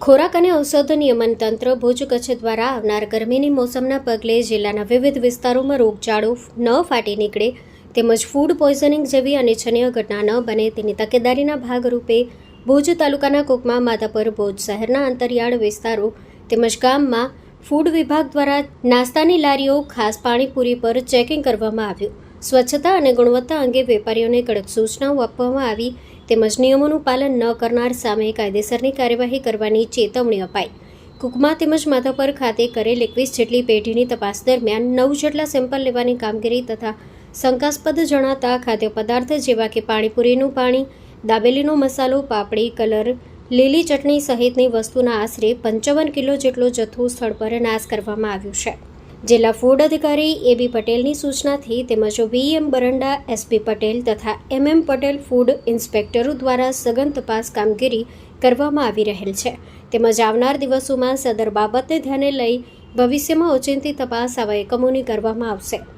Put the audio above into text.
ખોરાક અને ઔષધ નિયમન તંત્ર ભુજ કચ્છ દ્વારા આવનાર ગરમીની મોસમના પગલે જિલ્લાના વિવિધ વિસ્તારોમાં રોગચાળો ન ફાટી નીકળે તેમજ ફૂડ પોઈઝનિંગ જેવી અનિચ્છનીય ઘટના ન બને તેની તકેદારીના ભાગરૂપે ભુજ તાલુકાના કુકમા માધાપર ભુજ શહેરના અંતરિયાળ વિસ્તારો તેમજ ગામમાં ફૂડ વિભાગ દ્વારા નાસ્તાની લારીઓ ખાસ પાણીપુરી પર ચેકિંગ કરવામાં આવ્યું. સ્વચ્છતા અને ગુણવત્તા અંગે વેપારીઓને કડક સૂચનાઓ આપવામાં આવી તેમજ નિયમોનું પાલન ન કરનાર સામે કાયદેસરની કાર્યવાહી કરવાની ચેતવણી અપાઈ. કુકમા તેમજ માધાપર ખાતે કરેલ 21 જેટલી પેઢીની તપાસ દરમિયાન 9 જેટલા સેમ્પલ લેવાની કામગીરી તથા શંકાસ્પદ જણાતા ખાદ્ય પદાર્થ જેવા કે પાણીપુરીનું પાણી, દાબેલીનો મસાલો, પાપડી, કલર, લીલી ચટણી સહિતની વસ્તુના આશરે 55 કિલો જેટલો જથ્થો સ્થળ પર નાશ કરવામાં આવ્યો છે. જિલ્લા ફૂડ અધિકારી એ.બી. પટેલની સૂચનાથી તેમજ વી.એમ. બરંડા, એસ.પી. પટેલ તથા એમ.એમ. પટેલ ફૂડ ઇન્સ્પેક્ટરો દ્વારા સઘન તપાસ કામગીરી કરવામાં આવી રહેલ છે. તેમજ આવનાર દિવસોમાં સદર બાબતને ધ્યાને લઈ ભવિષ્યમાં ઓચિંતી તપાસ આવા એકમોની કરવામાં આવશે.